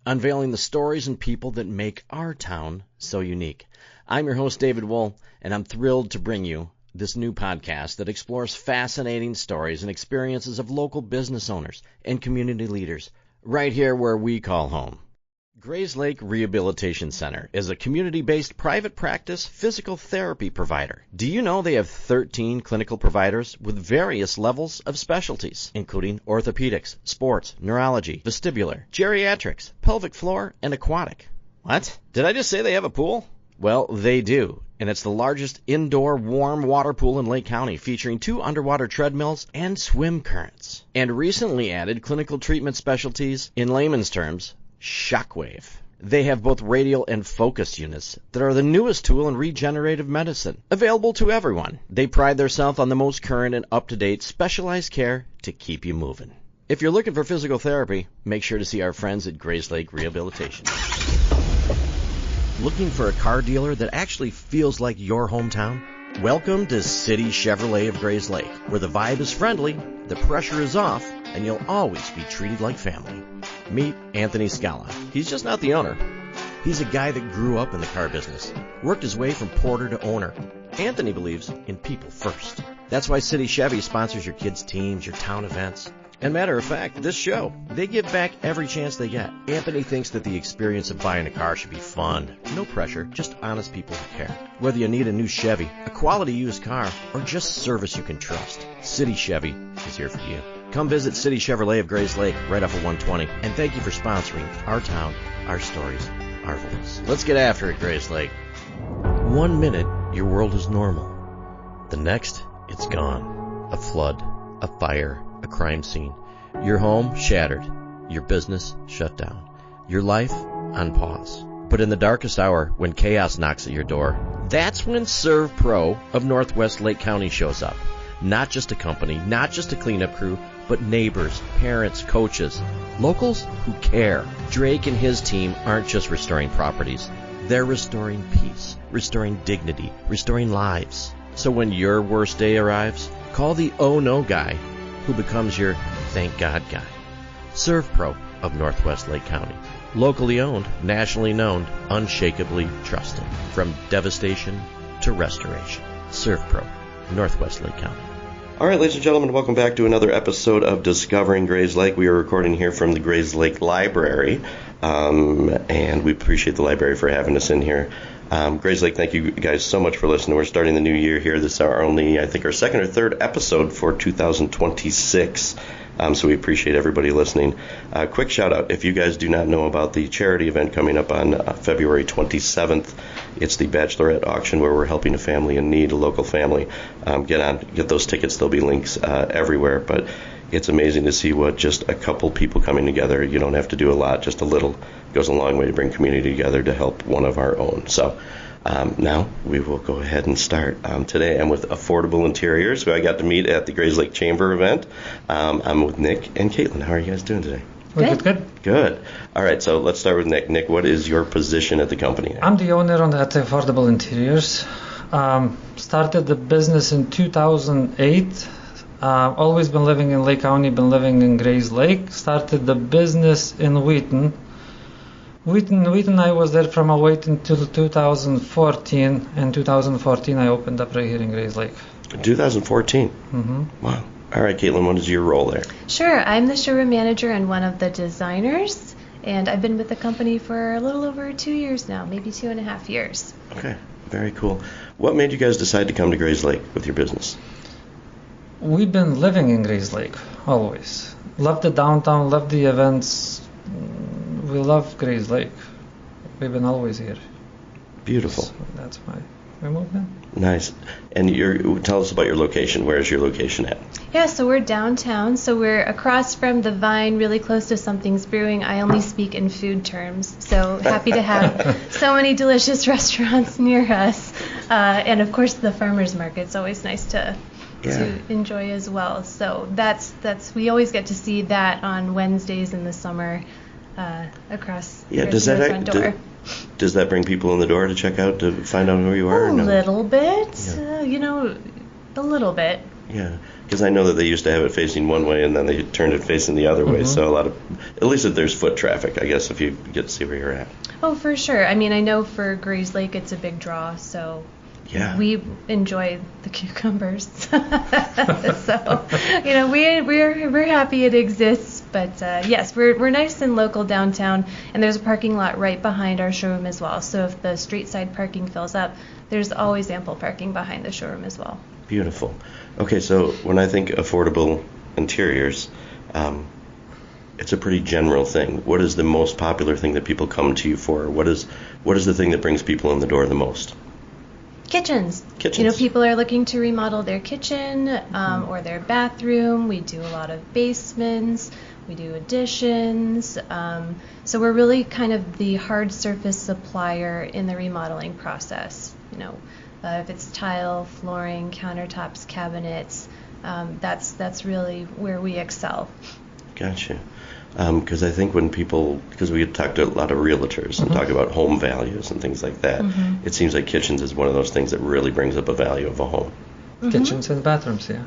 unveiling the stories and people that make our town so unique. I'm your host, David Wohl, and I'm thrilled to bring you this new podcast that explores fascinating stories and experiences of local business owners and community leaders right here where we call home. Grayslake Rehabilitation Center is a community-based private practice physical therapy provider. Do you know they have 13 clinical providers with various levels of specialties, including orthopedics, sports, neurology, vestibular, geriatrics, pelvic floor, and aquatic? What? Did I just say they have a pool? Well, they do, and it's the largest indoor warm water pool in Lake County, featuring 2 underwater treadmills and swim currents. And recently added clinical treatment specialties, in layman's terms, Shockwave. They have both radial and focus units that are the newest tool in regenerative medicine, available to everyone. They pride themselves on the most current and up-to-date specialized care to keep you moving. If you're looking for physical therapy, make sure to see our friends at Grayslake Rehabilitation. Looking for a car dealer that actually feels like your hometown? Welcome to City Chevrolet of Grayslake, where the vibe is friendly, the pressure is off, and you'll always be treated like family. Meet Anthony Scala. He's just not the owner. He's a guy that grew up in the car business, worked his way from porter to owner. Anthony believes in people first. That's why City Chevy sponsors your kids' teams, your town events. And matter of fact, this show, they give back every chance they get. Anthony thinks that the experience of buying a car should be fun. No pressure, just honest people who care. Whether you need a new Chevy, a quality used car, or just service you can trust, City Chevy is here for you. Come visit City Chevrolet of Grayslake right off of 120. And thank you for sponsoring our town, our stories, our voice. Let's get after it, Grayslake. 1 minute, your world is normal. The next, it's gone. A flood, a fire, a crime scene. Your home shattered. Your business shut down. Your life on pause. But in the darkest hour, when chaos knocks at your door, that's when Serve Pro of Northwest Lake County shows up. Not just a company, not just a cleanup crew, but neighbors, parents, coaches, locals who care. Drake and his team aren't just restoring properties. They're restoring peace, restoring dignity, restoring lives. So when your worst day arrives, call the oh no guy who becomes your thank God guy. Serve Pro of Northwest Lake County. Locally owned, nationally known, unshakably trusted. From devastation to restoration. Serve Pro, Northwest Lake County. All right, ladies and gentlemen, welcome back to another episode of Discovering Grayslake. We are recording here from the Grayslake Library, and we appreciate the library for having us in here. Grayslake, thank you guys so much for listening. We're starting the new year here. This is our only, I think, our second or third episode for 2026. So we appreciate everybody listening. Quick shout out, if you guys do not know about the charity event coming up on February 27th, it's the Bachelorette Auction where we're helping a family in need, a local family. Get those tickets. There'll be links everywhere. But it's amazing to see what just a couple people coming together. You don't have to do a lot. Just a little goes a long way to bring community together to help one of our own. So now we will go ahead and start. Today I'm with Affordable Interiors, who I got to meet at the Grayslake Chamber event. I'm with Nick and Katelyn. How are you guys doing today? Good. All right, so let's start with Nick. Nick, what is your position at the company? I'm the owner at Affordable Interiors. Started the business in 2008. Always been living in Lake County, been living in Grayslake. Started the business in Wheaton. Wheaton, I was there from 2008 until 2014. In 2014, I opened up right here in Grayslake. 2014? Mm-hmm. Wow. All right, Katelyn, what is your role there? Sure. I'm the showroom manager and one of the designers, and I've been with the company for a little over 2 years now, maybe 2.5 years. Okay, very cool. What made you guys decide to come to Grayslake with your business? We've been living in Grayslake, always. Love the downtown, love the events. We love Grayslake. We've been always here. Beautiful. So that's why we moved in. Nice. And tell us about your location. Where is your location at? Yeah, so we're downtown. So we're across from the Vine, really close to Something's Brewing. I only speak in food terms. So happy to have so many delicious restaurants near us. And of course, the farmers market's always nice to enjoy as well. So that's we always get to see that on Wednesdays in the summer across the front door. Does that bring people in the door to check out, to find out who you are? A little bit, a little bit. Yeah, because I know that they used to have it facing one way and then they turned it facing the other way. So at least if there's foot traffic, I guess, if you get to see where you're at. Oh, for sure. I mean, I know for Grayslake it's a big draw, so Yeah. we enjoy the cucumbers. So, we're happy it exists. But yes, we're nice and local downtown, and there's a parking lot right behind our showroom as well. So if the street side parking fills up, there's always ample parking behind the showroom as well. Beautiful. Okay, so when I think affordable interiors, it's a pretty general thing. What is the most popular thing that people come to you for? What is the thing that brings people in the door the most? Kitchens. Kitchens. People are looking to remodel their kitchen or their bathroom. We do a lot of basements. We do additions. So we're really kind of the hard surface supplier in the remodeling process. If it's tile, flooring, countertops, cabinets, that's really where we excel. Gotcha. Because I think because we talk to a lot of realtors and talk about home values and things like that, it seems like kitchens is one of those things that really brings up a value of a home. Kitchens and bathrooms, yeah.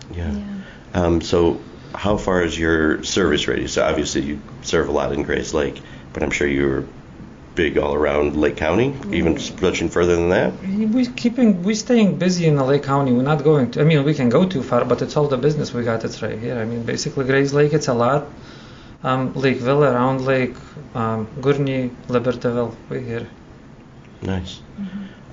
Yeah. So how far is your service radius? So obviously you serve a lot in Grayslake, but I'm sure you're big all around Lake County, even stretching further than that? We're staying busy in the Lake County. We're not going to, we can go too far, but it's all the business we got. It's right here. Basically Grayslake, it's a lot. Lakeville, around Lake, Gurney, Libertyville, we're here. Nice.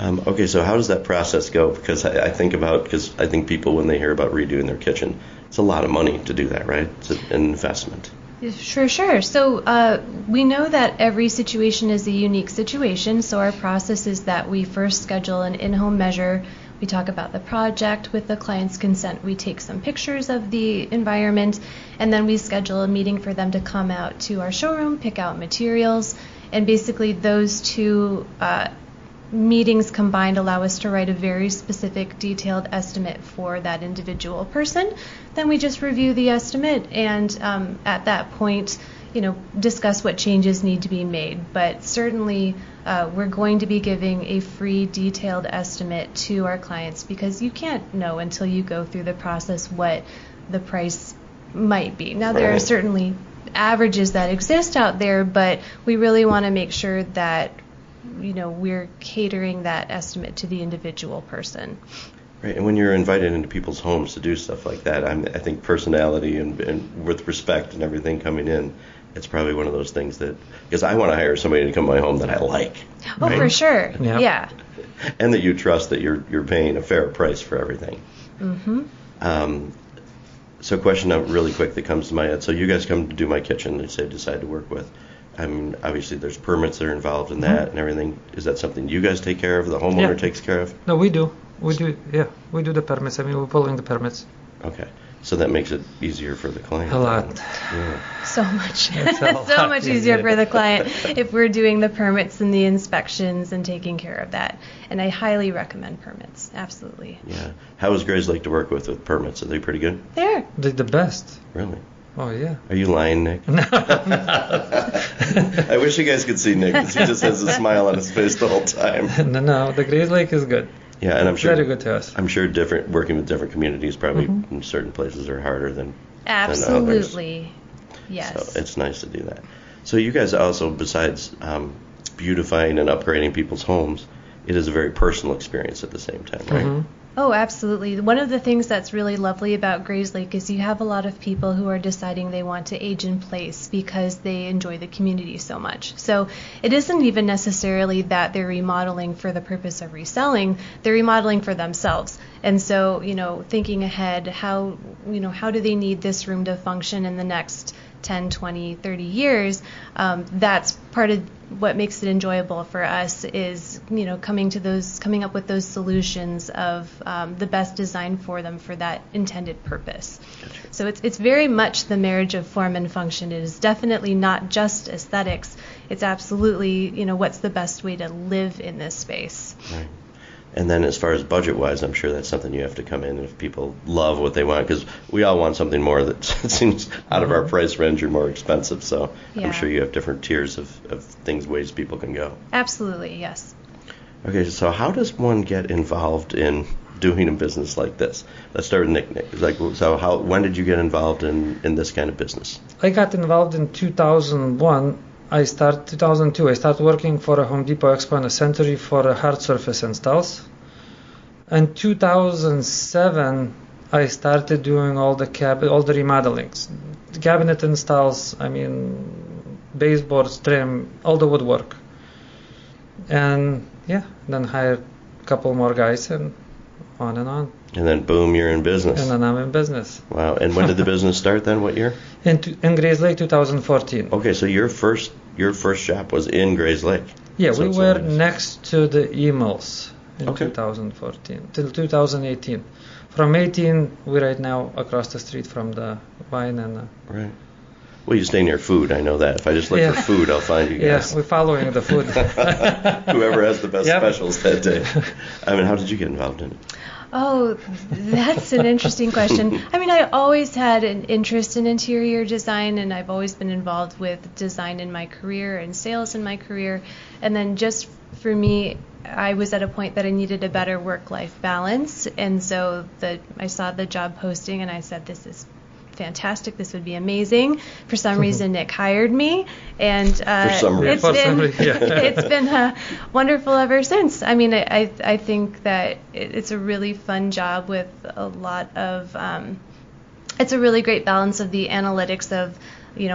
Okay, so how does that process go? Because I think people, when they hear about redoing their kitchen, it's a lot of money to do that, right? It's an investment. Sure. So we know that every situation is a unique situation. So our process is that we first schedule an in-home measure. We talk about the project with the client's consent. We take some pictures of the environment, and then we schedule a meeting for them to come out to our showroom, pick out materials, and basically those two meetings combined allow us to write a very specific, detailed estimate for that individual person. Then we just review the estimate, and at that point, discuss what changes need to be made. But certainly, we're going to be giving a free, detailed estimate to our clients because you can't know until you go through the process what the price might be. Now, there are certainly averages that exist out there, but we really want to make sure that we're catering that estimate to the individual person. Right, and when you're invited into people's homes to do stuff like that, I think personality and with respect and everything coming in, it's probably one of those things that, because I want to hire somebody to come to my home that I like. Oh, right? For sure. Yeah. And that you trust that you're paying a fair price for everything. So a question really quick that comes to my head. So you guys come to do my kitchen, they decide to work with. Obviously there's permits that are involved in that and everything. Is that something you guys take care of, the homeowner takes care of? No, we do. We do the permits. We're pulling the permits. Okay. So that makes it easier for the client. A lot. Yeah. So much. So much easier for the client if we're doing the permits and the inspections and taking care of that. And I highly recommend permits. Absolutely. Yeah. How is Grayslake to work with permits? Are they pretty good? They're the best. Really? Oh, yeah. Are you lying, Nick? No. I wish you guys could see Nick because he just has a smile on his face the whole time. No, the Grayslake is good. Yeah, and I'm sure very good to us. I'm sure working with different communities probably in certain places are harder than absolutely. Than Yes. So it's nice to do that. So you guys also, besides beautifying and upgrading people's homes, it is a very personal experience at the same time, right? Oh, absolutely. One of the things that's really lovely about Grayslake is you have a lot of people who are deciding they want to age in place because they enjoy the community so much. So it isn't even necessarily that they're remodeling for the purpose of reselling. They're remodeling for themselves. And so, thinking ahead, how do they need this room to function in the next 10, 20, 30 years, that's part of what makes it enjoyable for us is, coming up with those solutions of the best design for them for that intended purpose. Gotcha. So it's very much the marriage of form and function. It is definitely not just aesthetics. It's absolutely, what's the best way to live in this space. Right. And then as far as budget-wise, I'm sure that's something you have to come in if people love what they want, because we all want something more that seems out of our price range or more expensive. So I'm sure you have different tiers of ways people can go. Absolutely, yes. Okay, so how does one get involved in doing a business like this? Let's start with Nick. Like, so when did you get involved in this kind of business? I got involved in 2001. 2002. I started working for a Home Depot Expo and a Century for hard surface installs. In 2007, I started doing all the remodelings, the cabinet installs. Baseboards, trim, all the woodwork, and then hired a couple more guys and on. And then boom, you're in business. And then I'm in business. Wow. And when did the business start then? What year? In Grayslake, 2014. Okay, so your first shop was in Grayslake. Yeah, we were next to the emails in 2014 till 2018. From 18, we're right now across the street from the Vine and. Right. Well, you stay near food. I know that. If I just look for food, I'll find you guys. Yeah, we're following the food. Whoever has the best specials that day. How did you get involved in it? Oh, that's an interesting question. I always had an interest in interior design, and I've always been involved with design in my career and sales in my career. And then just for me, I was at a point that I needed a better work-life balance. And so I saw the job posting, and I said, this is fantastic, this would be amazing. For some reason, Nick hired me, and it's been wonderful ever since. I think that it's a really fun job with a lot of it's a really great balance of the analytics of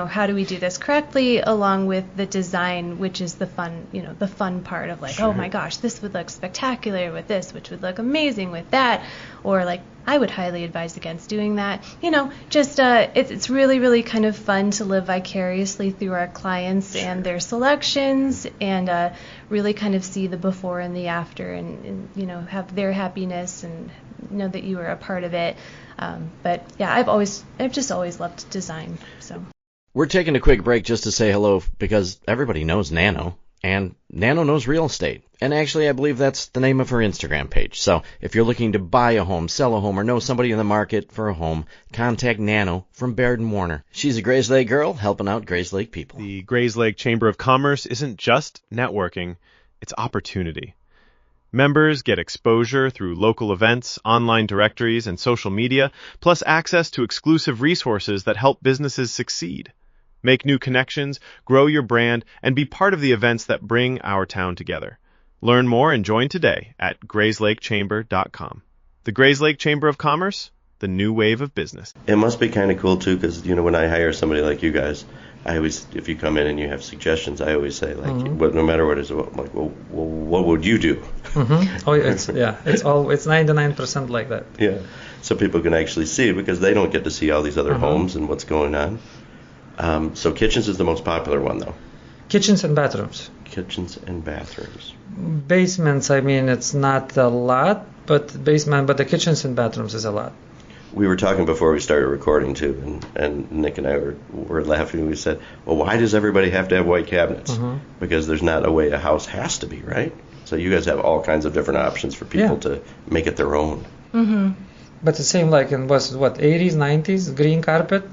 how do we do this correctly, along with the design, which is the fun part of oh my gosh, this would look spectacular with this, which would look amazing with that, or I would highly advise against doing that. It's really, really kind of fun to live vicariously through our clients and their selections, and really kind of see the before and the after, and have their happiness and know that you were a part of it. But yeah, I've just always loved design. So. We're taking a quick break just to say hello because everybody knows Nano, and Nano knows real estate. And actually, I believe that's the name of her Instagram page. So if you're looking to buy a home, sell a home, or know somebody in the market for a home, contact Nano from Baird & Warner. She's a Grayslake girl helping out Grayslake people. The Grayslake Chamber of Commerce isn't just networking, it's opportunity. Members get exposure through local events, online directories, and social media, plus access to exclusive resources that help businesses succeed. Make new connections, grow your brand, and be part of the events that bring our town together. Learn more and join today at grayslakechamber.com. The Grayslake Chamber of Commerce, the new wave of business. It must be kind of cool, too, because, when I hire somebody like you guys, I always, if you come in and you have suggestions, I always say, no matter what it is, I'm like, well, what would you do? Mm-hmm. Oh, it's 99% like that. Yeah, so people can actually see it because they don't get to see all these other homes and what's going on. So kitchens is the most popular one, though. Kitchens and bathrooms. Kitchens and bathrooms. Basements, it's not a lot, but the kitchens and bathrooms is a lot. We were talking before we started recording, too, and Nick and I were laughing. We said, well, why does everybody have to have white cabinets? Because there's not a way a house has to be, right? So you guys have all kinds of different options for people to make it their own. Mm-hmm. But the same like in 80s, 90s, green carpet?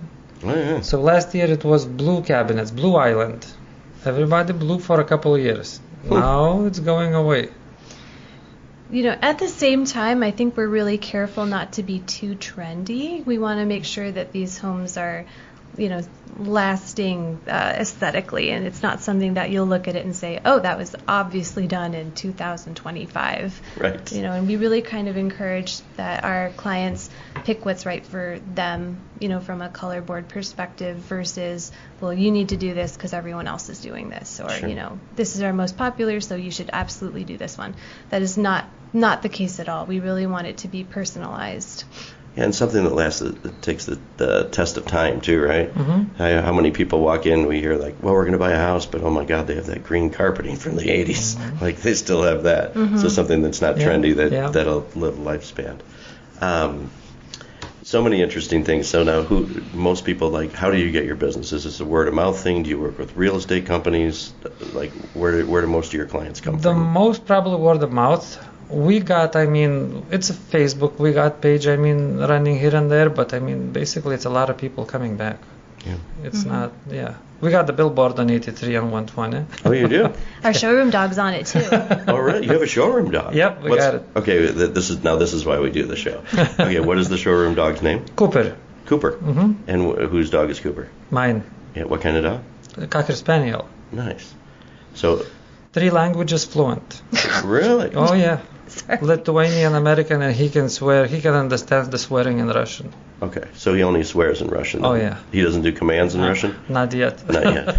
Oh, yeah. So last year it was blue cabinets, blue island. Everybody blue for a couple of years. Now it's going away. At the same time, I think we're really careful not to be too trendy. We want to make sure that these homes are, lasting aesthetically, and it's not something that you'll look at it and say, oh, that was obviously done in 2025. Right. And we really kind of encourage that our clients pick what's right for them, from a color board perspective versus, well, you need to do this because everyone else is doing this, or, this is our most popular, so you should absolutely do this one. That is not the case at all. We really want it to be personalized. Yeah, and something that takes the test of time, too, right? Mm-hmm. How many people walk in, we hear well, we're going to buy a house, but oh my God, they have that green carpeting from the 80s. Mm-hmm. They still have that. Mm-hmm. So something that's not trendy, that'll live a lifespan. So many interesting things. So now, most people, how do you get your business? Is this a word-of-mouth thing? Do you work with real estate companies? Where do most of your clients come from? The most probably word-of-mouth. We got, it's a Facebook, we got page, running here and there, but basically it's a lot of people coming back. Yeah. It's not, We got the billboard on 83 and 120. Oh, you do? Our showroom dog's on it too. Oh, really? You have a showroom dog? Yep, we got it. Okay, this is why we do the show. Okay, what is the showroom dog's name? Cooper. Cooper. Mm-hmm. And whose dog is Cooper? Mine. Yeah, what kind of dog? Cocker Spaniel. Nice. So, 3 languages fluent. really? Oh, yeah. Lithuanian, American, and he can swear. He can understand the swearing in Russian. Okay, so he only swears in Russian. Oh, yeah. He doesn't do commands in Russian? Not yet. Not yet.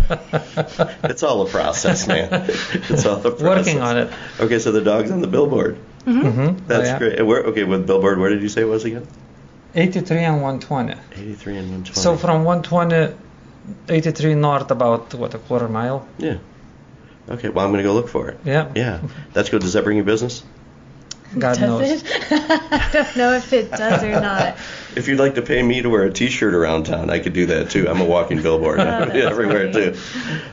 It's all a process, man. It's all a process. Working on it. Okay, so the dog's on the billboard. Mm-hmm. That's great. And with billboard, where did you say it was again? 83 and 120. 83 and 120. So from 120, 83 north, about, a quarter mile? Yeah. Okay, well, I'm going to go look for it. Yeah. Yeah. That's good. Does that bring you business? God Does knows. it? I don't know if it does or not. If you'd like to pay me to wear a T-shirt around town, I could do that too. I'm a walking billboard everywhere too.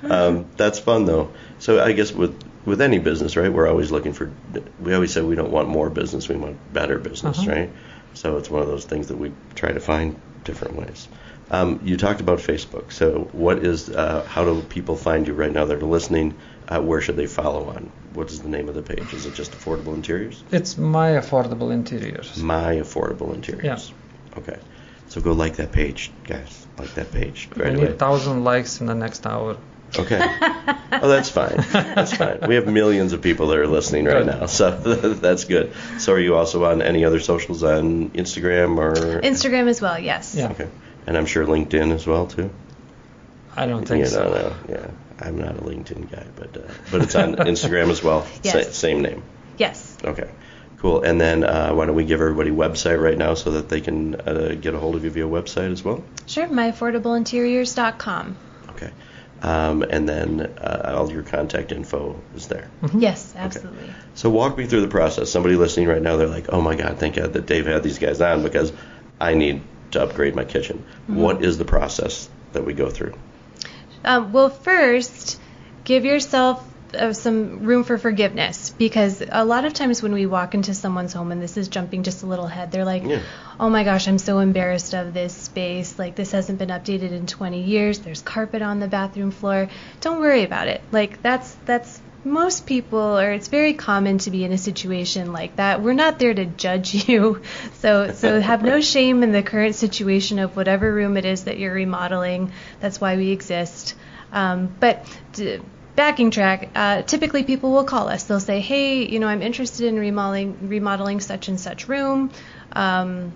That's fun though. So I guess with any business, right? We're always looking for. We always say we don't want more business. We want better business, right? So it's one of those things that we try to find different ways. You talked about Facebook. So what is? How do people find you right now that are listening? Where should they follow on? What is the name of the page? Is it just Affordable Interiors? It's My Affordable Interiors. My Affordable Interiors. Yeah. Okay. So go like that page, guys. Like that page right We away. need 1,000 likes in the next hour. Okay. Oh, that's fine. That's fine. We have millions of people that are listening right now, so that's good. So are you also on any other socials on Instagram or? Instagram as well, yes. Yeah. Okay. And I'm sure LinkedIn as well too. I don't think so. No. Yeah. I'm not a LinkedIn guy, but it's on Instagram as well. Yes. Same name. Yes. Okay. Cool. And then why don't we give everybody a website right now so that they can get a hold of you via website as well? Sure, myaffordableinteriors.com. Okay. And then all your contact info is there. Yes, absolutely. Okay. So walk me through the process. Somebody listening right now, they're like, oh my God, thank God that Dave had these guys on because I need to upgrade my kitchen. What is the process that we go through? Well, first, give yourself some room for forgiveness, because a lot of times when we walk into someone's home, and this is jumping just a little ahead, they're like, oh my gosh, I'm so embarrassed of this space. Like, this hasn't been updated in 20 years. There's carpet on the bathroom floor. Don't worry about it. Like, that's most people, or it's very common to be in a situation like that. We're not there to judge you. So have no shame in the current situation of whatever room it is that you're remodeling. That's why we exist. Backing track, typically people will call us. They'll say, hey, I'm interested in remodeling such and such room. How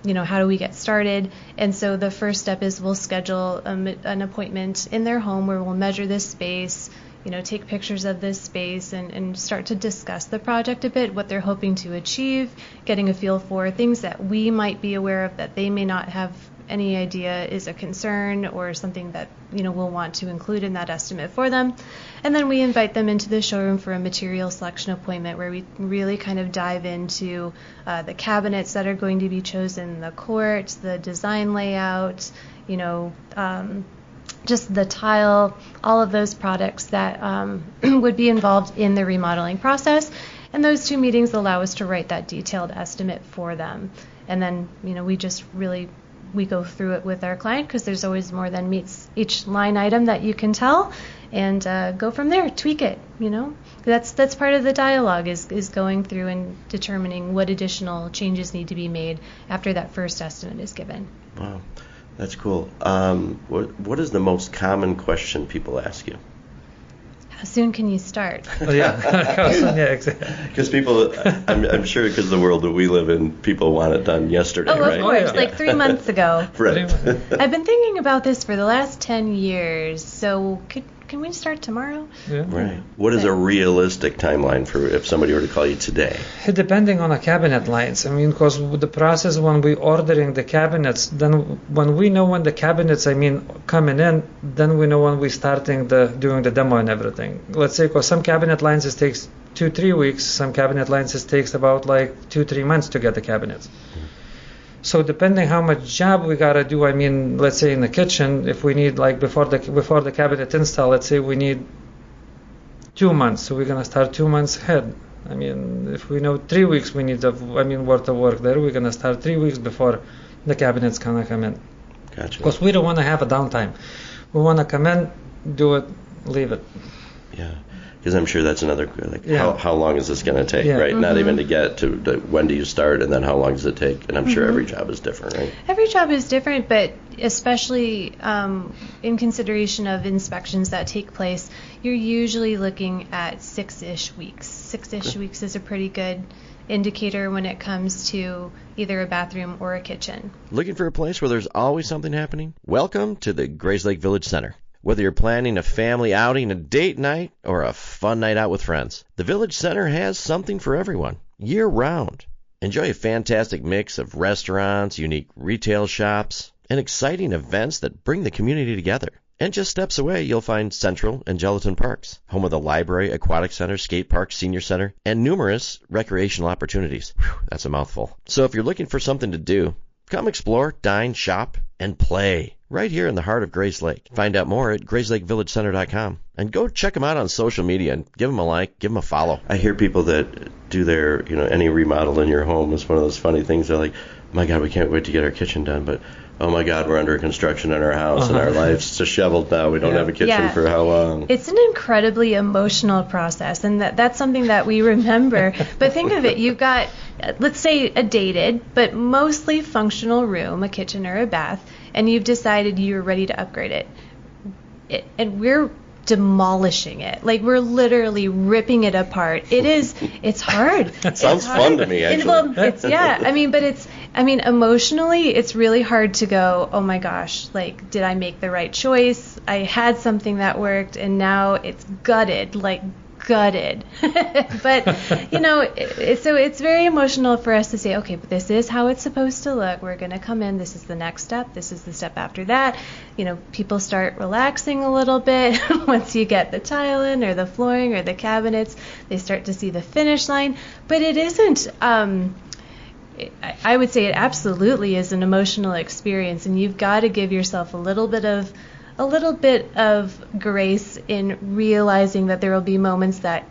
do we get started? And so the first step is we'll schedule an appointment in their home where we'll measure this space, take pictures of this space and start to discuss the project a bit, what they're hoping to achieve, getting a feel for things that we might be aware of that they may not have any idea is a concern or something that we'll want to include in that estimate for them. And then we invite them into the showroom for a material selection appointment where we really kind of dive into the cabinets that are going to be chosen, the quartz, the design layout, just the tile, all of those products that would be involved in the remodeling process. And those 2 meetings allow us to write that detailed estimate for them. And then, we go through it with our client, because there's always more than meets each line item that you can tell, and go from there, tweak it. That's part of the dialogue is going through and determining what additional changes need to be made after that first estimate is given. Wow, that's cool. What is the most common question people ask you? How soon can you start? Yeah, exactly. Because people, I'm sure, because the world that we live in, people want it done yesterday, right? Of course, like 3 months ago. Right. I've been thinking about this for the last 10 years, so can we start tomorrow? Yeah. Right. What is a realistic timeline for if somebody were to call you today? Depending on the cabinet lines. Because with the process when we ordering the cabinets, then when we know when the cabinets, coming in, then we know when we starting doing the demo and everything. Let's say, because some cabinet lines it takes 2-3 weeks, some cabinet lines it takes about 2-3 months to get the cabinets. So depending how much job we gotta do, let's say in the kitchen, if we need before the cabinet install, let's say we need 2 months, so we're gonna start 2 months ahead. If we know 3 weeks we need worth of work there, we're gonna start 3 weeks before the cabinet's gonna come in. Gotcha. Because we don't want to have a downtime. We want to come in, do it, leave it. Yeah. Because I'm sure that's another, how long is this going to take, Yeah. right? Not even to get to when do you start, and then how long does it take? And I'm sure every job is different, right? Every job is different, but especially in consideration of inspections that take place, you're usually looking at 6-ish weeks. 6-ish weeks is a pretty good indicator when it comes to either a bathroom or a kitchen. Looking for a place where there's always something happening? Welcome to the Grayslake Village Center. Whether you're planning a family outing, a date night, or a fun night out with friends, the Village Center has something for everyone, year-round. Enjoy a fantastic mix of restaurants, unique retail shops, and exciting events that bring the community together. And just steps away, you'll find Central and Gelatin Parks, home of the library, aquatic center, skate park, senior center, and numerous recreational opportunities. Whew, that's a mouthful. So if you're looking for something to do, come explore, dine, shop, and play right here in the heart of Grayslake. Find out more at grayslakevillagecenter.com. And go check them out on social media and give them a like, give them a follow. I hear people that do their, any remodel in your home is one of those funny things. They're like, my God, we can't wait to get our kitchen done, but oh my God, we're under construction in our house and our life's disheveled now. We don't have a kitchen for how long? It's an incredibly emotional process, and that's something that we remember. But think of it, you've got, let's say, a dated but mostly functional room, a kitchen or a bath, and you've decided you're ready to upgrade it. And we're demolishing it. Like, we're literally ripping it apart. It's hard. Sounds fun to me, actually. Emotionally, it's really hard to go, oh my gosh, like, did I make the right choice? I had something that worked, and now it's gutted. But, so it's very emotional for us to say, okay, but this is how it's supposed to look. We're going to come in. This is the next step. This is the step after that. People start relaxing a little bit once you get the tile in or the flooring or the cabinets. They start to see the finish line. But it isn't, I would say it absolutely is an emotional experience, and you've got to give yourself a little bit of grace in realizing that there will be moments that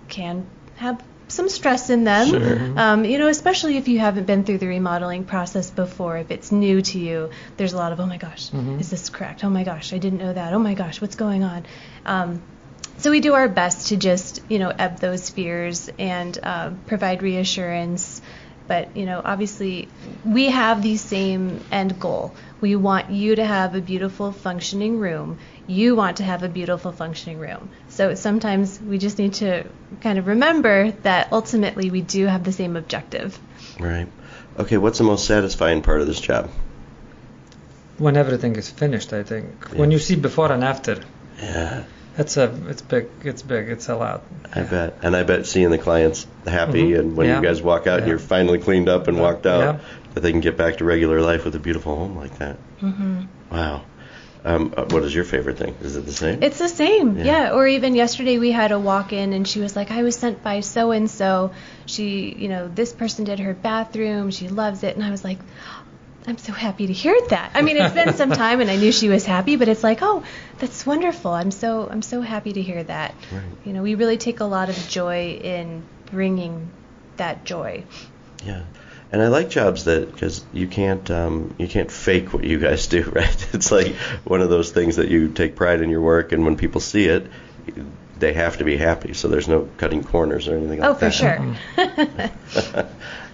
can have some stress in them. Sure. Especially if you haven't been through the remodeling process before. If it's new to you, there's a lot of, oh my gosh, is this correct? Oh my gosh, I didn't know that. Oh my gosh, what's going on? So we do our best to just, ebb those fears and provide reassurance. But, obviously, we have the same end goal. We want you to have a beautiful functioning room. You want to have a beautiful functioning room. So sometimes we just need to kind of remember that ultimately we do have the same objective. Right. Okay, what's the most satisfying part of this job? When everything is finished, I think. Yeah. When you see before and after. Yeah. It's big. It's a lot. I bet. And I bet seeing the clients happy and when you guys walk out and you're finally cleaned up and walked out, that they can get back to regular life with a beautiful home like that. Wow. What is your favorite thing? Is it the same? It's the same, yeah. Or even yesterday we had a walk-in and she was like, I was sent by so-and-so. She, this person did her bathroom. She loves it. And I was like, I'm so happy to hear that. I mean, it's been some time and I knew she was happy, but it's like, oh, that's wonderful. I'm so happy to hear that. Right. We really take a lot of joy in bringing that joy. Yeah. And I like jobs because you can't fake what you guys do, right? It's like one of those things that you take pride in your work, and when people see it, they have to be happy. So there's no cutting corners or anything like that. Oh, for sure.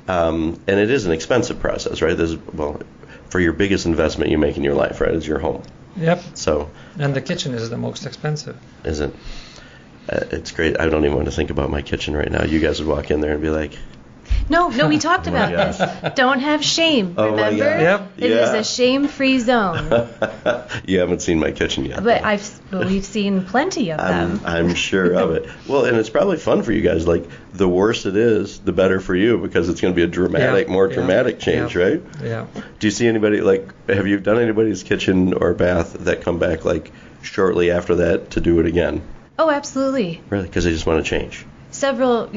And it is an expensive process, right? For your biggest investment you make in your life, right, is your home. Yep. So. And the kitchen is the most expensive. Is it? It's great. I don't even want to think about my kitchen right now. You guys would walk in there and be like. No, we talked about this. Don't have shame, remember? Yep. It is a shame-free zone. You haven't seen my kitchen yet. But we've seen plenty of them. I'm sure of it. Well, and it's probably fun for you guys. Like, the worse it is, the better for you, because it's going to be a more dramatic change, right? Yeah. Do you see anybody, have you done anybody's kitchen or bath that come back, shortly after that to do it again? Oh, absolutely. Really? Because they just want to change? Several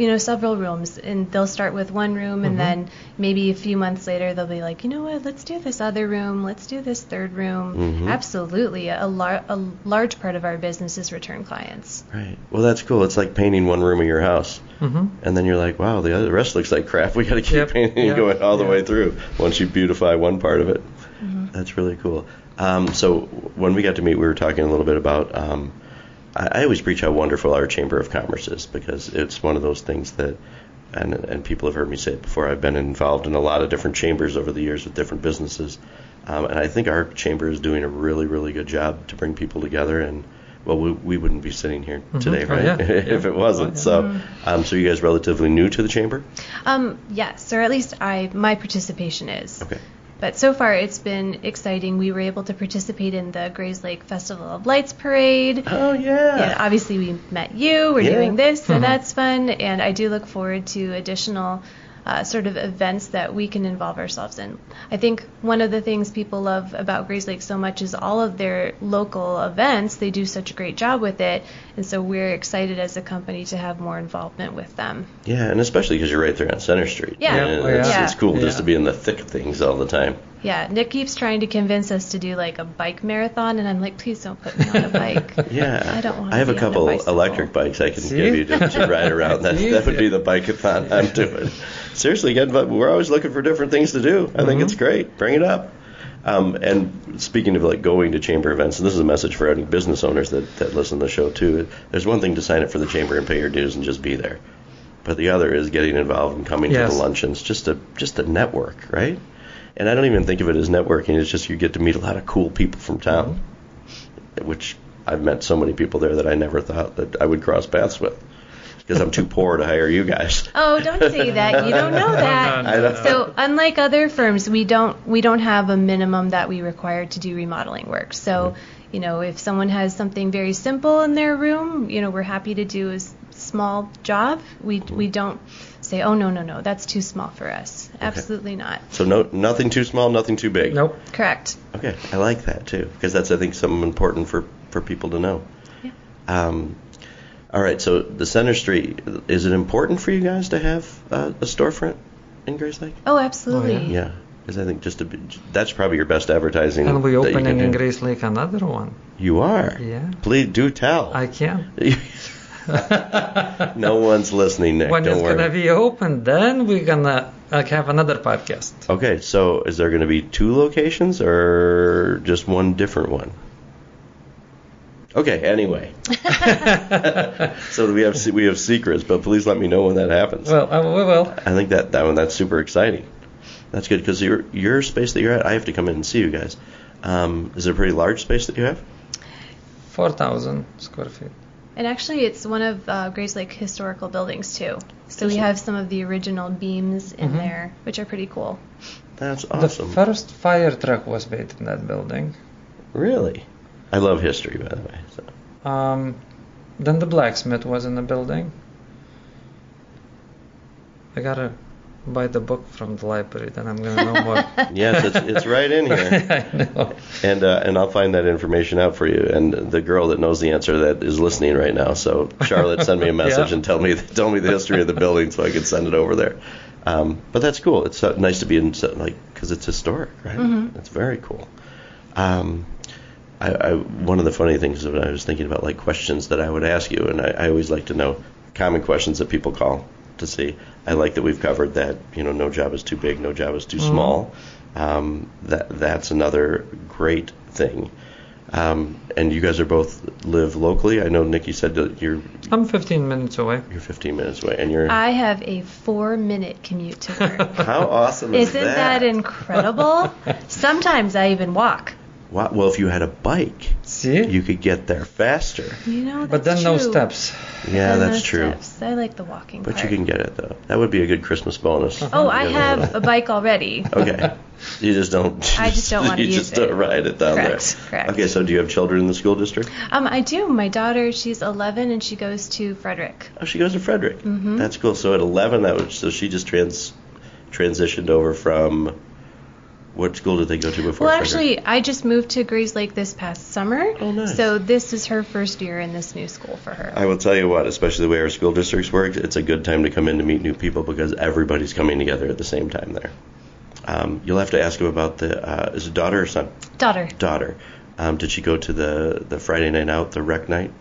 rooms, and they'll start with one room, and then maybe a few months later they'll be like, you know what, let's do this other room, let's do this third room. Absolutely. A large part of our business is return clients. Right. Well, that's cool. It's like painting one room of your house, and then you're like, wow, the rest looks like crap. We got to keep painting and going all the way through once you beautify one part of it. That's really cool. So when we got to meet, we were talking a little bit about. I always preach how wonderful our Chamber of Commerce is, because it's one of those things that, and people have heard me say it before. I've been involved in a lot of different chambers over the years with different businesses, and I think our chamber is doing a really, really good job to bring people together. And well, we wouldn't be sitting here today, right? If it wasn't. So you guys relatively new to the chamber? Yes, or at least my participation is. Okay. But so far, it's been exciting. We were able to participate in the Grayslake Festival of Lights Parade. Oh, yeah. And obviously, we met you. We're doing this, so that's fun. And I do look forward to additional sort of events that we can involve ourselves in. I think one of the things people love about Grayslake so much is all of their local events. They do such a great job with it. And so we're excited as a company to have more involvement with them. Yeah, and especially because you're right there on Center Street. Yeah. And it's cool just to be in the thick of things all the time. Yeah, Nick keeps trying to convince us to do like a bike marathon, and I'm like, please don't put me on a bike. Yeah, I don't want to. I have be a couple on a bicycle. electric bikes I can give you to ride around. That would be the bike-a-thon I'm doing. Seriously, we're always looking for different things to do. I think it's great. Bring it up. And speaking of like going to chamber events, and this is a message for any business owners that listen to the show too. There's one thing to sign up for the chamber and pay your dues and just be there, but the other is getting involved and coming to the luncheons, just to network, right? And I don't even think of it as networking. It's just you get to meet a lot of cool people from town, which I've met so many people there that I never thought that I would cross paths with, because I'm too poor to hire you guys. Oh, don't say that. You don't know that. I know. So unlike other firms, we don't have a minimum that we require to do remodeling work. So, if someone has something very simple in their room, we're happy to do a small job. We don't say, oh, no, that's too small for us. Okay. Absolutely not. So nothing too small, nothing too big. Nope. Correct. Okay, I like that too, because that's, I think, something important for people to know. Yeah. All right, so the Center Street, is it important for you guys to have a storefront in Grayslake? Oh, absolutely. Oh, yeah, because I think that's probably your best advertising. And we're opening in do. Grayslake another one. You are? Yeah. Please do tell. I can. No one's listening, Nick. When don't it's worry. going to be open, then we're going to have another podcast. Okay, so is there going to be 2 locations or just one different one? Okay, anyway. So we have secrets, but please let me know when that happens. Well, we will. I think that's super exciting. That's good, because your space that you're at, I have to come in and see you guys. Is it a pretty large space that you have? 4,000 square feet. And actually, it's one of Grayslake historical buildings, too. So we have some of the original beams in there, which are pretty cool. That's awesome. The first fire truck was made in that building. Really? I love history, by the way. So. Then the blacksmith was in the building. I gotta buy the book from the library, then I'm gonna know more. Yes, it's right in here. I know. And I'll find that information out for you. And the girl that knows the answer that is listening right now. So Charlotte, send me a message and tell me the history of the building so I can send it over there. But that's cool. It's nice to be in, because it's historic, right? Mm-hmm. It's very cool. One of the funny things that I was thinking about, like questions that I would ask you, and I always like to know common questions that people call to see. I like that we've covered that, no job is too big, no job is too small. That's another great thing. And you guys are both live locally. I know, Nick, you said that I'm 15 minutes away. You're 15 minutes away, and you're... I have a 4-minute commute to work. How awesome is that? Isn't that incredible? Sometimes I even walk. Wow. Well, if you had a bike, See? you could get there faster. That's but then true. no steps. Yeah, Then that's no true. steps. I like the walking But part. you can get it, though. That would be a good Christmas bonus. Oh, I have a bike already. Okay. You just don't... I just don't want to use it. You just don't ride it down there. Correct. Okay, so do you have children in the school district? I do. My daughter, she's 11, and she goes to Frederick. Oh, she goes to Frederick. Mm-hmm. That's cool. So at 11, so she just transitioned over from... What school did they go to before? Well, Frederick? actually, I just moved to Grayslake this past summer. Oh, nice. So this is her first year in this new school for her. I will tell you what, especially the way our school districts work, it's a good time to come in to meet new people because everybody's coming together at the same time there. You'll have to ask him about is it daughter or son? Daughter. Daughter. Did she go to the Friday night out, the rec night?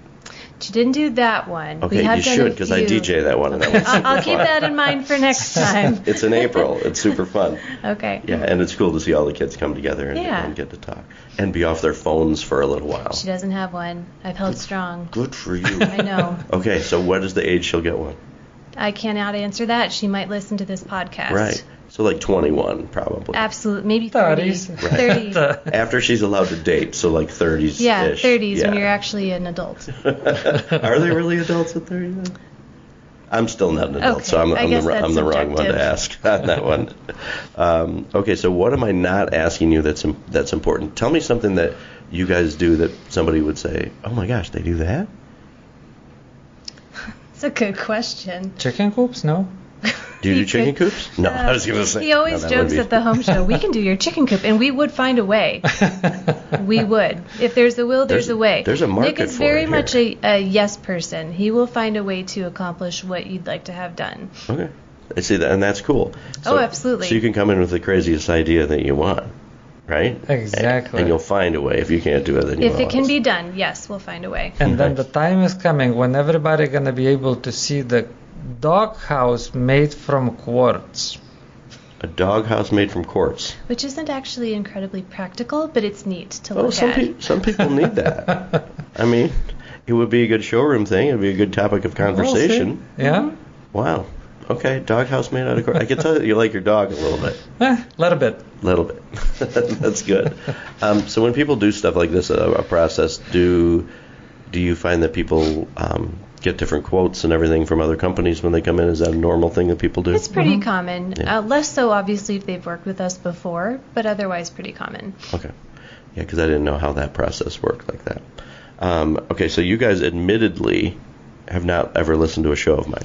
She didn't do that one. Okay, you should, because I DJ that one. And that one's super I'll keep fun. that in mind for next time. It's in April. It's super fun. Okay. Yeah, and it's cool to see all the kids come together and get to talk. And be off their phones for a little while. She doesn't have one. I've held strong. Good for you. I know. Okay, so what is the age she'll get one? I cannot answer that. She might listen to this podcast. Right. So like 21, probably. Absolutely. Maybe 30s. 30s. After she's allowed to date, so like 30s. Yeah, 30s when you're actually an adult. Are they really adults at 30 then? I'm still not an adult, so I'm the wrong one to ask on that one. Okay, so what am I not asking you that's important? Tell me something that you guys do that somebody would say, oh my gosh, they do that? That's a good question. Chicken coops? No. Do you do chicken coops? No, I was going to say. He always jokes at the home show, we can do your chicken coop, and we would find a way. We would. If there's a will, there's a way. There's a market for it. Nick is very much a yes person. He will find a way to accomplish what you'd like to have done. Okay. I see that, and that's cool. So, absolutely. So you can come in with the craziest idea that you want, right? Exactly. And you'll find a way. If you can't do it, then you If it can be done, yes, we'll find a way. And then the time is coming when everybody gonna be able to see the doghouse made from quartz. A doghouse made from quartz. Which isn't actually incredibly practical, but it's neat to look at. Some people need that. I mean, it would be a good showroom thing. It would be a good topic of conversation. Yeah. Wow. Okay, doghouse made out of quartz. I can tell that you like your dog a little bit. Little bit. Little bit. That's good. So when people do stuff like this, a process, do you find that people get different quotes and everything from other companies when they come in? Is that a normal thing that people do? It's pretty common. Yeah. Less so, obviously, if they've worked with us before, but otherwise pretty common. Okay. Yeah, because I didn't know how that process worked like that. Okay, so you guys admittedly have not ever listened to a show of mine.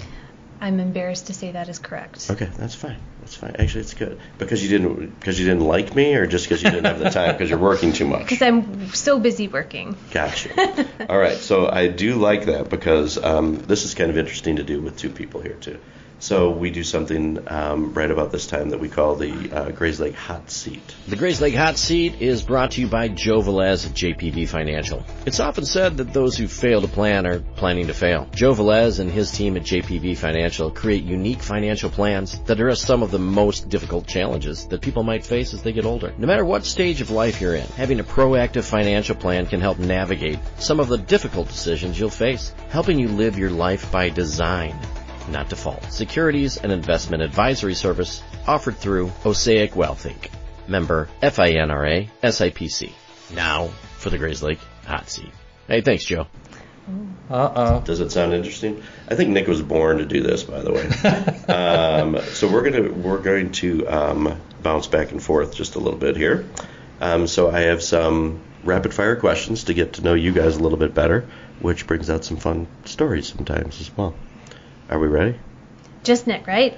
I'm embarrassed to say that is correct. Okay, that's fine. That's fine. Actually, it's good. Because you didn't like me, or just because you didn't have the time because you're working too much? Because I'm so busy working. Gotcha. All right, so I do like that because this is kind of interesting to do with two people here too. So we do something right about this time that we call the Grayslake Hot Seat. The Grayslake Hot Seat is brought to you by Joe Velez at JPV Financial. It's often said that those who fail to plan are planning to fail. Joe Velez and his team at JPV Financial create unique financial plans that address some of the most difficult challenges that people might face as they get older. No matter what stage of life you're in, having a proactive financial plan can help navigate some of the difficult decisions you'll face, helping you live your life by design, not default. Securities and investment advisory service offered through Osaic Wealth Inc. Member FINRA SIPC. Now for the Grayslake Hot Seat. Hey, thanks, Joe. Does it sound interesting? I think Nick was born to do this, by the way. So we're going to bounce back and forth just a little bit here. So I have some rapid fire questions to get to know you guys a little bit better, which brings out some fun stories sometimes as well. Are we ready? Just Nick, right?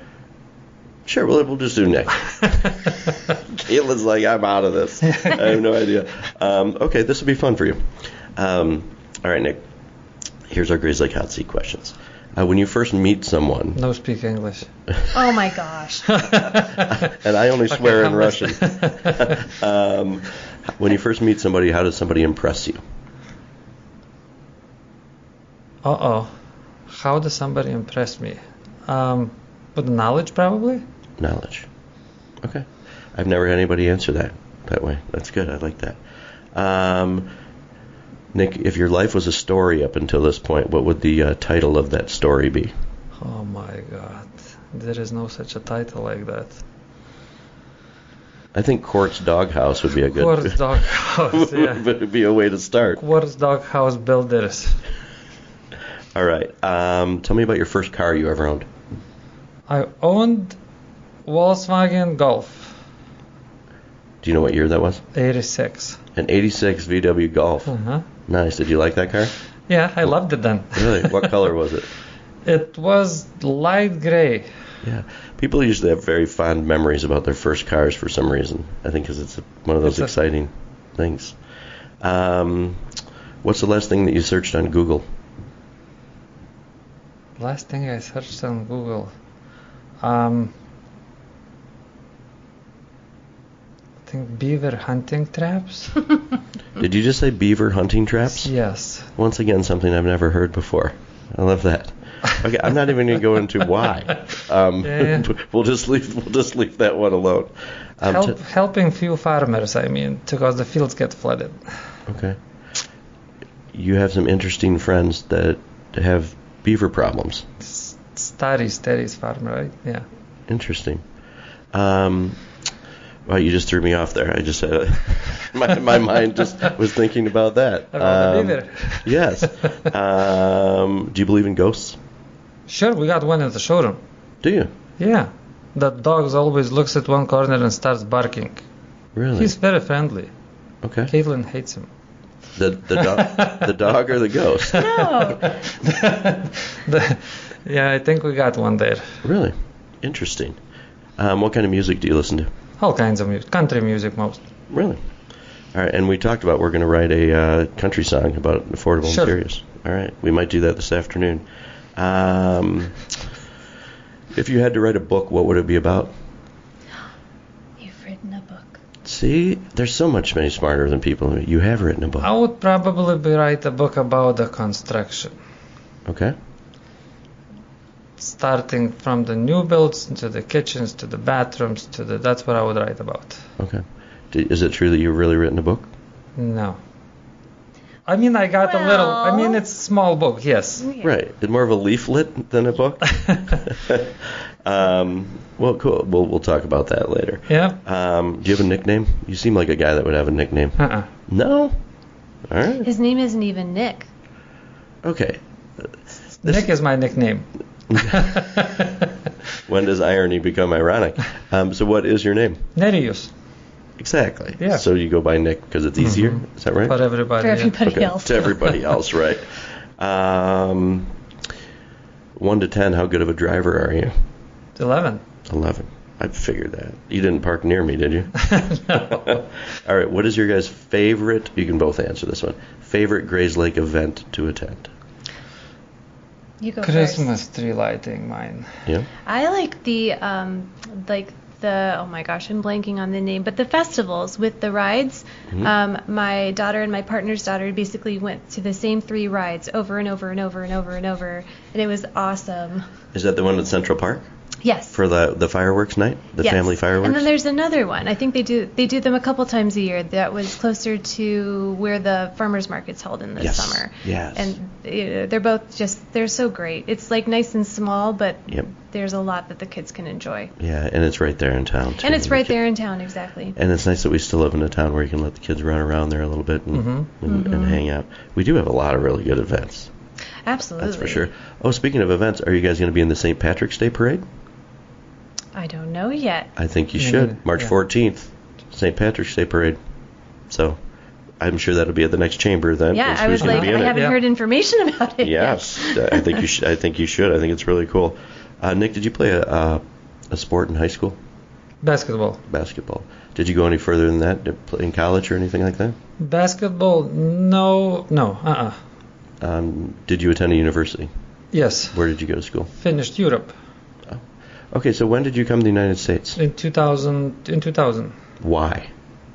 Sure, we'll just do Nick. Katelyn's like, I'm out of this. I have no idea. Okay, this will be fun for you. All right, Nick. Here's our Grayslake Hot Seat questions. When you first meet someone... No speak English. Oh, my gosh. And I only swear in Russian. When you first meet somebody, how does somebody impress you? How does somebody impress me? With knowledge, probably? Knowledge. Okay. I've never had anybody answer that way. That's good. I like that. Nick, if your life was a story up until this point, what would the title of that story be? Oh, my God. There is no such a title like that. I think Quartz Doghouse would be a good... Quartz Doghouse, yeah. would be a way to start. Quartz Doghouse Builders. All right. Tell me about your first car you ever owned. I owned Volkswagen Golf. Do you know what year that was? 86. An 86 VW Golf. Uh-huh. Nice. Did you like that car? Yeah, I loved it then. Really? What color was it? It was light gray. Yeah. People usually have very fond memories about their first cars for some reason. I think because it's one of those exciting things. What's the last thing that you searched on Google? Last thing I searched on Google. I think beaver hunting traps. Did you just say beaver hunting traps? Yes. Once again, something I've never heard before. I love that. Okay, I'm not even going to go into why. We'll just leave that one alone. Helping few farmers, because the fields get flooded. Okay. You have some interesting friends that have beaver problems. Steady's farm, right? Yeah. Interesting. Well, you just threw me off there. I just my mind just was thinking about that. About the beaver. Yes. Do you believe in ghosts? Sure, we got one in the showroom. Do you? Yeah. The dog always looks at one corner and starts barking. Really? He's very friendly. Okay. Katelyn hates him. The dog or the ghost? No. Yeah, I think we got one there. Really? Interesting. What kind of music do you listen to? All kinds of music. Country music most. Really? All right, and we talked about we're going to write a country song about affordable interiors. All right, we might do that this afternoon. If you had to write a book, what would it be about? You've written a book. See, there's so much many smarter than people. You have written a book. I would probably write a book about the construction. Okay. Starting from the new builds to the kitchens to the bathrooms that's what I would write about. Okay. Is it true that you've really written a book? No. I got a little. It's a small book, yes. Right. It's more of a leaflet than a book? Well, cool. We'll talk about that later. Yeah. Do you have a nickname? You seem like a guy that would have a nickname. No? All right. His name isn't even Nick. Okay. Nick is my nickname. When does irony become ironic? So what is your name? Nereus. Exactly. Yeah. So you go by Nick because it's easier? Mm-hmm. Is that right? For everybody. For everybody else. To everybody else, right. 1 to 10, how good of a driver are you? 11. 11. I figured that. You didn't park near me, did you? No. All right. What is your guys' favorite, you can both answer this one, favorite Grayslake event to attend? You go Christmas first. tree lighting, mine. Yeah. I like the oh my gosh, I'm blanking on the name, but the festivals with the rides. Mm-hmm. My daughter and my partner's daughter basically went to the same 3 rides over and over and over and over and over, and it was awesome. Is that the one at Central Park? Yes. For the fireworks night? The yes. family fireworks? And then there's another one. I think they do them a couple times a year. That was closer to where the farmers market's held in the summer. Yes. And they're both they're so great. It's like nice and small, but yep. There's a lot that the kids can enjoy. Yeah, and it's right there in town, too. And it's right there in town, exactly. And it's nice that we still live in a town where you can let the kids run around there a little bit and hang out. We do have a lot of really good events. Absolutely. That's for sure. Oh, speaking of events, are you guys going to be in the St. Patrick's Day Parade? I don't know yet. I think you should. March 14th, St. Patrick's Day Parade. So I'm sure that'll be at the next chamber then. Yeah, I was like, I haven't heard information about it yes, yet. I think you should. I think you should. I think it's really cool. Nick, did you play a sport in high school? Basketball. Basketball. Did you go any further than that in college or anything like that? Basketball, no. Did you attend a university? Yes. Where did you go to school? Finished Europe. Oh. Okay, so when did you come to the United States? In 2000. Why?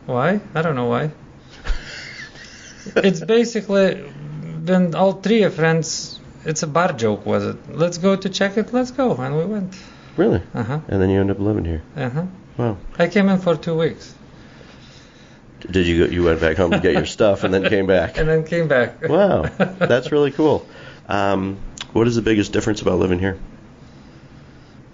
Why? I don't know why. It's basically when all 3 friends, it's a bar joke, was it? Let's go to check it, let's go. And we went. Really? Uh-huh. And then you end up living here? Uh-huh. Wow. I came in for 2 weeks. Did you went back home to get your stuff and then came back? And then came back. Wow. That's really cool. What is the biggest difference about living here?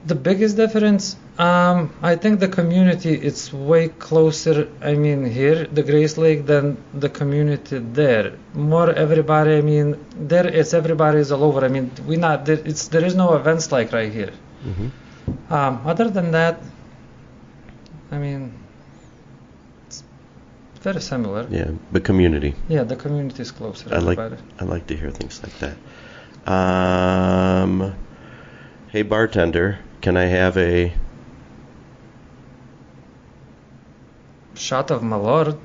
The biggest difference, I think the community, it's way closer, here, the Grayslake, than the community there. More everybody, there it's everybody's all over. There is no events like right here. Mm-hmm. Other than that, it's very similar. Yeah, the community. Yeah, the community is closer. I like to hear things like that. Hey, bartender, can I have a shot of my lord?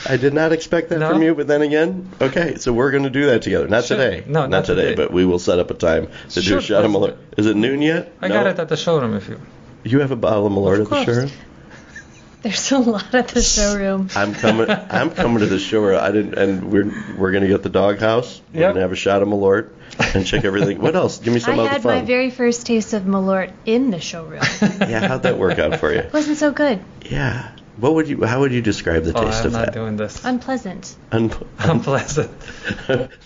I did not expect that from you, but then again, okay, so we're going to do that together. Not today. No, not today, but we will set up a time to do a shot of Malort. Is it noon yet? I got it at the showroom if you... You have a bottle of Malort at the showroom? There's a lot at the showroom. I'm coming to the showroom. And we're going to get the doghouse. We're going to have a shot of Malort and check everything. What else? Give me some I other had fun. my very first taste of Malort in the showroom. Yeah, how'd that work out for you? It wasn't so good. Yeah. How would you describe the taste of that? I'm not doing this. Unpleasant. Unpleasant.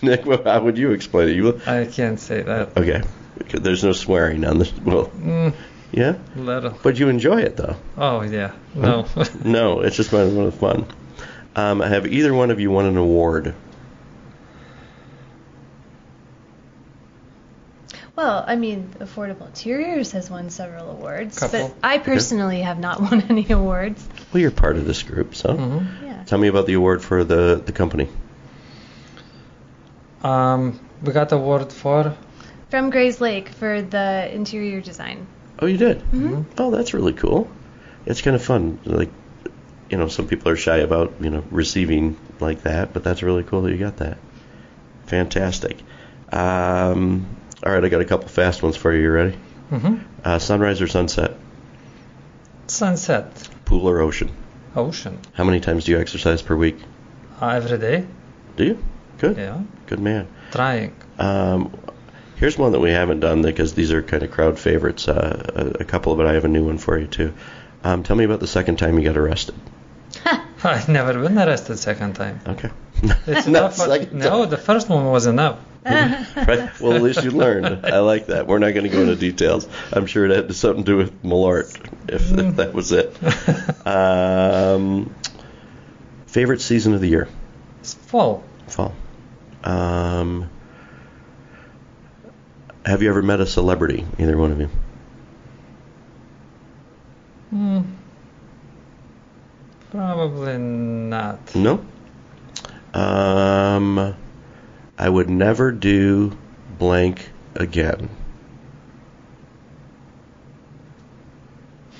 Nick, how would you explain it? I can't say that. Okay. There's no swearing on this. Well, yeah? Little. But you enjoy it, though. Oh, yeah. No. No, it's just one of fun. Have either one of you won an award? Well, I mean, Affordable Interiors has won several awards, Couple. but I personally have not won any awards. Well, you're part of this group, so Yeah. tell me about the award for the company. We got the award for... From Grayslake for the interior design. Oh, you did? Mm-hmm. Oh, that's really cool. It's kind of fun. Like, some people are shy about, receiving like that, but that's really cool that you got that. Fantastic. All right, I got a couple fast ones for you. You ready? Mm-hmm. Sunrise or sunset? Sunset. Pool or ocean? Ocean. How many times do you exercise per week? Every day. Do you? Good. Yeah. Good man. Trying. Here's one that we haven't done because these are kind of crowd favorites. A couple, but I have a new one for you too. Tell me about the second time you got arrested. I've never been arrested second time. Okay. It's enough. No, the first one was enough. Right. Well, at least you learned. I like that. We're not going to go into details. I'm sure it had something to do with Malort, if that was it. Favorite season of the year? It's fall. Fall. Have you ever met a celebrity, either one of you? Probably not. No? I would never do blank again.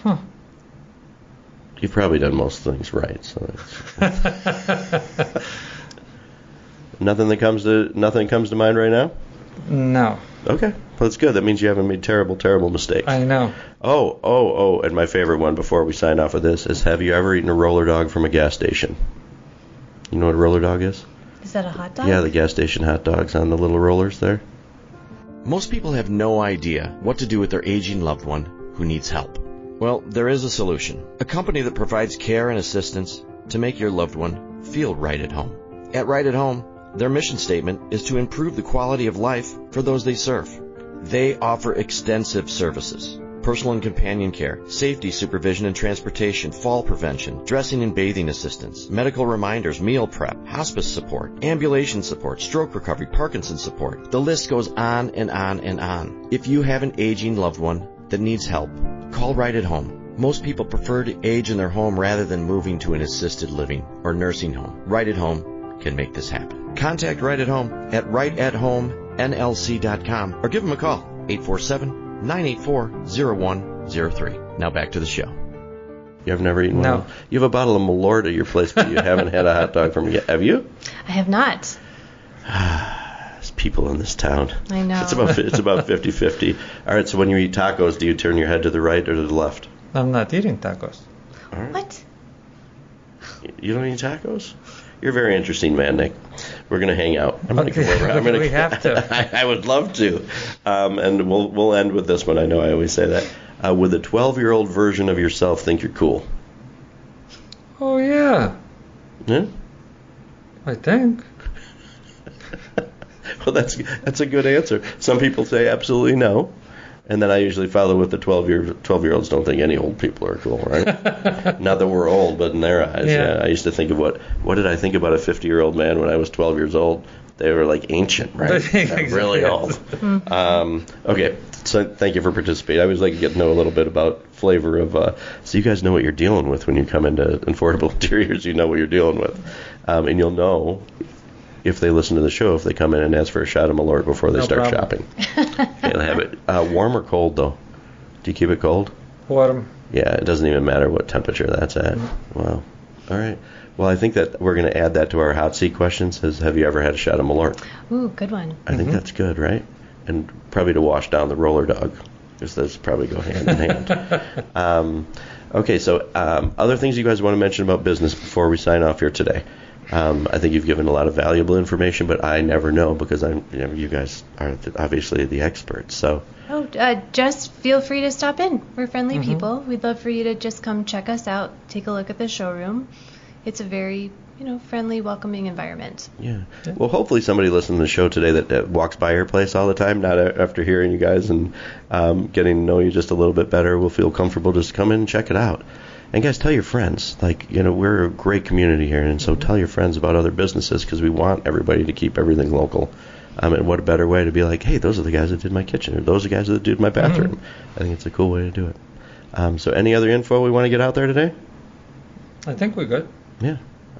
Huh. You've probably done most things right, so that's nothing comes to mind right now? No. Okay. Well, that's good. That means you haven't made terrible mistakes. I know. Oh, and my favorite one before we sign off with this is, have you ever eaten a roller dog from a gas station? You know what a roller dog is? Is that a hot dog? Yeah, the gas station hot dogs on the little rollers there. Most people have no idea what to do with their aging loved one who needs help. Well, there is a solution. A company that provides care and assistance to make your loved one feel right at home. At Right at Home, their mission statement is to improve the quality of life for those they serve. They offer extensive services: personal and companion care, safety supervision and transportation, fall prevention, dressing and bathing assistance, medical reminders, meal prep, hospice support, ambulation support, stroke recovery, Parkinson's support. The list goes on and on and on. If you have an aging loved one that needs help, call Right at Home. Most people prefer to age in their home rather than moving to an assisted living or nursing home. Right at Home can make this happen. Contact Right at Home at rightathomenlc.com or give them a call, 847-984-0103. Now back to the show. You have never eaten one? No. You have a bottle of Malort at your place, but you haven't had a hot dog from yet. Have you? I have not. There's people in this town. I know. It's about 50-50. All right, so when you eat tacos, do you turn your head to the right or to the left? I'm not eating tacos. All right. What? You don't eat tacos? You're a very interesting man, Nick. We're going to hang out. I'm going to come over. We have to. I would love to. And we'll end with this one. I know I always say that. Would the 12-year-old version of yourself think you're cool? Oh, yeah. Yeah? I think. Well, that's a good answer. Some people say absolutely no. And then I usually follow with the 12-year-olds don't think any old people are cool, right? Not that we're old, but in their eyes, yeah. I used to think of what did I think about a 50-year-old man when I was 12 years old? They were like ancient, right? Exactly. Really old. Okay, so thank you for participating. I always like to get to know a little bit about flavor of, so you guys know what you're dealing with when you come into Affordable Interiors. You know what you're dealing with. And you'll know if they listen to the show, if they come in and ask for a shot of Malort before they start shopping. They'll have it. Warm or cold, though? Do you keep it cold? Warm. Yeah, it doesn't even matter what temperature that's at. Wow. All right. Well, I think that we're going to add that to our hot seat questions. Have you ever had a shot of Malort? Ooh, good one. I think that's good, right? And probably to wash down the roller dog, because those probably go hand in hand. Okay, so other things you guys want to mention about business before we sign off here today? I think you've given a lot of valuable information, but I never know because you guys are obviously the experts. So. Just feel free to stop in. We're friendly people. We'd love for you to just come check us out, take a look at the showroom. It's a very, friendly, welcoming environment. Yeah. Well, hopefully somebody listening to the show today that walks by your place all the time, not after hearing you guys and getting to know you just a little bit better, will feel comfortable just come in and check it out. And guys, tell your friends. We're a great community here, and so tell your friends about other businesses because we want everybody to keep everything local. And what a better way to be like, hey, those are the guys that did my kitchen, or those are the guys that did my bathroom. I think it's a cool way to do it. So any other info we want to get out there today? I think we're good. Yeah,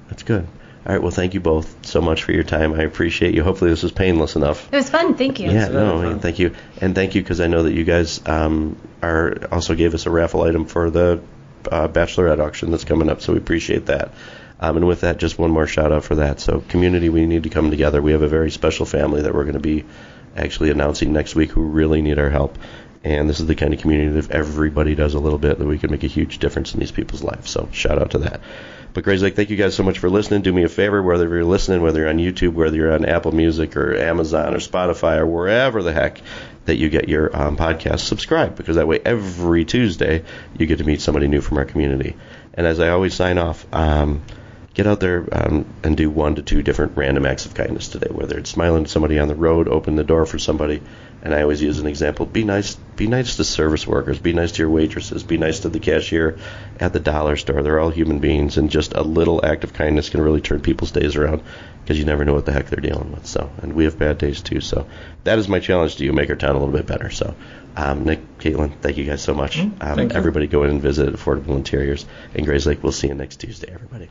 that's good. All right, well, thank you both so much for your time. I appreciate you. Hopefully this was painless enough. It was fun. Thank you. Yeah, thank you. And thank you because I know that you guys also gave us a raffle item for the Bachelorette auction that's coming up, so we appreciate that. And with that, just one more shout out for that. So community, we need to come together. We have a very special family that we're going to be actually announcing next week who really need our help. And this is the kind of community that if everybody does a little bit, that we can make a huge difference in these people's lives. So shout out to that. But Grayslake, thank you guys so much for listening. Do me a favor, whether you're listening, whether you're on YouTube, whether you're on Apple Music or Amazon or Spotify or wherever the heck that you get your podcast, subscribe, because that way every Tuesday you get to meet somebody new from our community. And as I always sign off, get out there and do 1 to 2 different random acts of kindness today, whether it's smiling at somebody on the road, open the door for somebody. And I always use an example, be nice to service workers, be nice to your waitresses, be nice to the cashier at the dollar store. They're all human beings, and just a little act of kindness can really turn people's days around because you never know what the heck they're dealing with. So, and we have bad days too. So that is my challenge to you, make our town a little bit better. So Nick, Katelyn, thank you guys so much. Thank you. Everybody go in and visit Affordable Interiors in Grayslake. We'll see you next Tuesday, everybody.